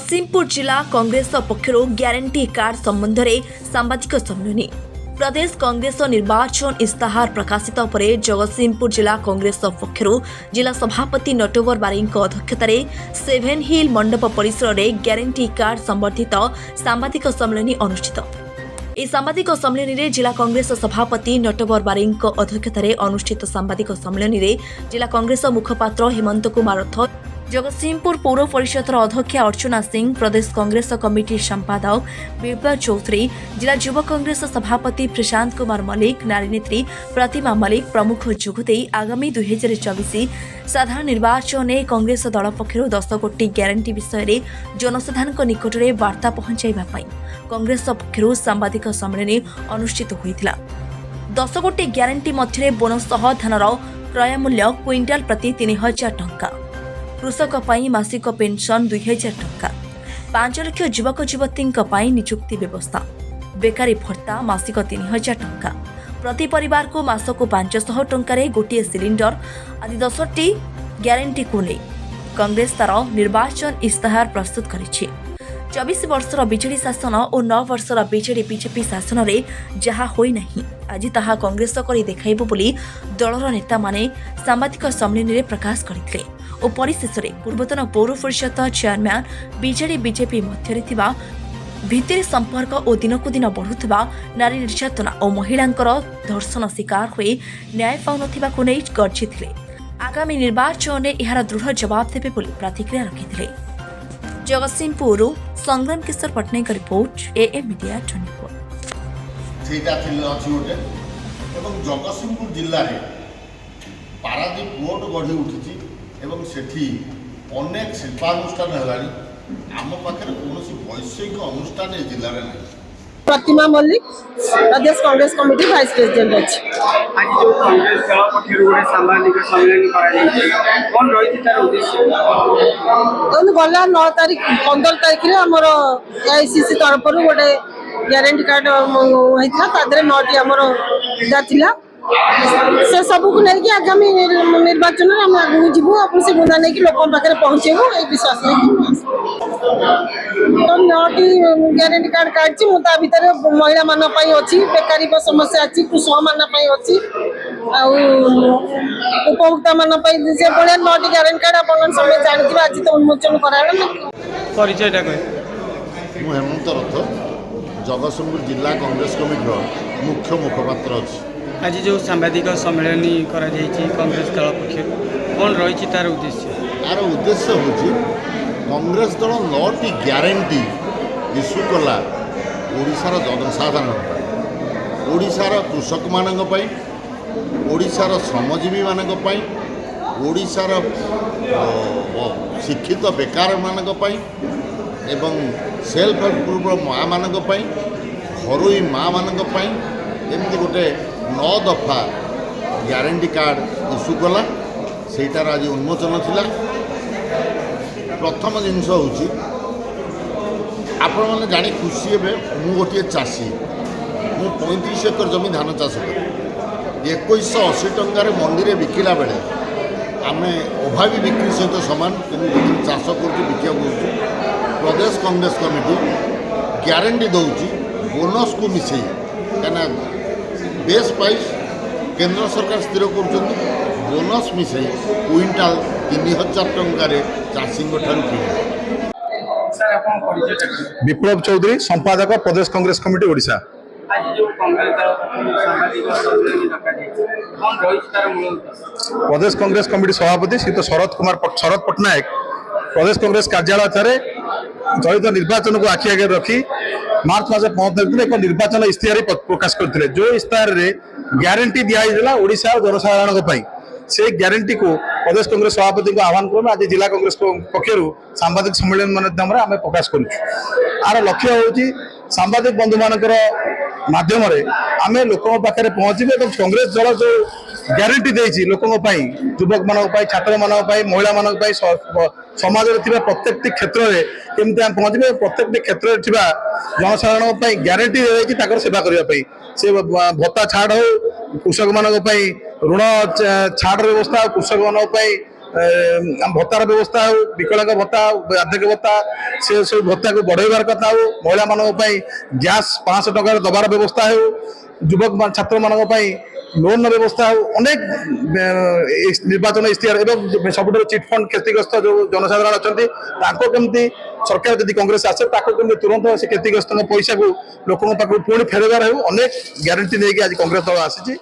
जगतसिंहपुर जिला Congress पक्षर guarantee card संबंध में सांबादिक सम्मेलन प्रदेश कांग्रेस निर्वाचन इस्ताहार प्रकाशित पर जगतसिंहपुर जिला कांग्रेस पक्षर जिला सभापति नटवर बारी अध्यक्षतार सेभेन हिल मंडप परिसर में ग्यारंटी कार्ड संबंधित सांबादिक सम्मेलन अनुष्ठित। यह सांबादिक सम्मेलन में जिला कांग्रेस सभापति नटवर बारी अध्यक्षतार अनुष्ठित सांबादिक सम्मेलन में जिला कांग्रेस मुखपात्र हेमंत कुमार रथ, जगतसिंहपुर पौर परिषद अध्यक्षा अर्चना सिंह, प्रदेश कांग्रेस कमिटी संपादक बिप्लब चौधरी, जिला युवा कांग्रेस सभापति प्रशांत कुमार मल्लिक, नारी नेत्री प्रतिमा मल्लिक प्रमुख जोगदे आगामी 2024 साधारण निर्वाचन में कांग्रेस दल पक्षर 10 कोटी ग्यारंटी विषय में जनसाधारण निकट में वार्ता पहुंचाइबा कांग्रेस पक्षर सांबादिक सम्मेलन अनुष्ठित होता। 10 कोटी ग्यारंटी मध्य बोनस धानर क्रय मूल्य क्विंटाल प्रति 3000 टंका, कृषक मासिक पेंशन 2000 टंका, 5 लाख युवक युवती निजुक्ति व्यवस्था, बेकारी भत्ता मासिक 3000 टंका, प्रति परिवार को मासक 500 टंकार गोटे सिलिंडर आदि 10टी ग्यारंटी को नहीं कांग्रेस तार निर्वाचन इस्ताहार प्रस्तुत करिछि। 24 वर्षर बीजेडी शासन और 9 वर्षर बीजेडी बीजेपी शासन रे जहा होई नहीं आज ताहा कांग्रेस करी देखाइबो बोली दलर नेता माने सांबादिक सम्मेलन रे प्रकाश करथिले और परिशेष रे पूर्वतन पौर परिषद चेयरमैन बीजेडी बीजेपी मध्य थिबा भित्तिर संपर्क और दिनकु दिन बढ़ुवा नारी निर्यातना और महिलांकर धर्षण शिकार हुए न्याय पाउनथिबा को नै गर्जिथिले। आगामी निर्वाचन में यार दृढ़ जवाब देबे बोली प्रतिक्रिया रखिथिले। Jagatsinghpur Sangram Kishore Pattnaik report AM media 24। Jagatsinghpur जिले में पारादीप पोर्ट गढ़ी उठी एवं सेठी अनेक शिल्पानुष्ठान है। आम पाखे कौन वैषयिक अनुष्ठान जिले में नहीं। प्रतिमा मल्लिक प्रदेश कांग्रेस कमिटी वाइस प्रेसिडेंट अच्छी। आज जो कांग्रेस दल पक्षर गोटे सांबादिक सम्मेलन कौन रही तार उद्देश्य गला 9 तारीख 15 तारीख में आमर एआईसीसी तरफ गोटे ग्यारंटी कार्ड होता 9टी आमर था से सबू को लेकिन आगामी निर्वाचन में आम आगे जीवु अपन से मुदा नहीं लोक पाखे पहुँचेबू ये विश्वास नहीं तो 9टी ग्यारंटी कार्ड काटि मुझे भितर महिला मान अच्छी बेकारी समस्या अच्छी कृषक मान अच्छी उपभोक्ता मान से भाया 9टी ग्यारंटी कार्ड आप समय जानते आज तो उन्मोचन परिचय हेमंत रथ जगतसिंहपुर जिला कांग्रेस कमिटी मुख्य मुखपात्र अच्छी। आज जो सांबादिक सम्मेलन कांग्रेस दल पक्षर कौन रही तार उद्देश्य यार उद्देश्य हूँ कांग्रेस दल 9टी ग्यारंटी इश्यू कला ओडिशार जनसाधारण ओडिशार कृषक मानक ओडिशार श्रमजीवी मानक ओडिशार शिक्षित बेकार मानक एवं सेल्फ हेल्प ग्रुप माँ मानक घरोई माँ मानक एमती गोटे 9 दफा ग्यारंटी कार्ड इश्यू कला सेटार आज उन्मोचन थिला। प्रथम जिनस हूँ आपण मैंने जानी खुशी हे मु गोटे चाषी मु 35 एकर जमी धान चाष कर 2180 टंकार मंडी में बिकिला बेले आम अभावी बिक्री सहित सामान चाष कर प्रदेश कांग्रेस कमिटी ग्यारंटी दौर बोनस को मिसई क्या बेस प्राइस केंद्र सरकार स्थिर कर बोनस मिसई क्विंटाल 3000 टंकार चाषी बिप्लब चौधरी संपादक प्रदेश कांग्रेस कमिटी ओडिशा। आज जो कांग्रेस दल सांबादिक सम्मेलन कौन रही तार मूल प्रदेश कांग्रेस कमिटी सभापति श्री शरद पट्टनायक प्रदेश कांग्रेस कार्यालय चलित निर्वाचन को आखि आगे रखी मार्च मास 15 तारिख एक निर्वाचन इस्ताहार प्रकाश करते जो इस्ताहार ग्यारंटी दिखाई ओडिशा और जनसाधारण से ग्यारंटी को प्रदेश कांग्रेस सभापति को आह्वान कर आज जिला कांग्रेस पक्षर सांबादिक सम्मेलन माध्यम आम प्रकाश कर लक्ष्य हूँ सांबादिक बंधु मानकर माध्यम आम लोक पाखे पहुँचे कांग्रेस दल जो ग्यारंटी देती लोकों युवक मान छात्र मान महिला मान समाज में प्रत्येक क्षेत्र में केमती आम पहुँचे प्रत्येक क्षेत्र में जनसाधारण ग्यारंटी देती सेवा करने से भत्ता छाड़ हो कृषक मान ऋण छाड़ व्यवस्था कृषक मान भत्तार व्यवस्था हो विकलांग भत्ता वार्धक्य भत्ता से सब भत्ता को बढ़ाइबार कथा हो महिला मानक गैस 500 टकर दबार व्यवस्था हो युवक छात्र मानक लोन व्यवस्था हो अनेक निर्वाचन इश्तेहार एवं सब चिटफंड क्षतिग्रस्त जो जनसाधारण अच्छा केमती सरकार जदि कांग्रेस आसे केमती तुरंत से क्षतिग्रस्त पैसा को लोक पाक पुणी फेरबार हो अनेक ग्यारंटी नहीं आज कांग्रेस दल आसी।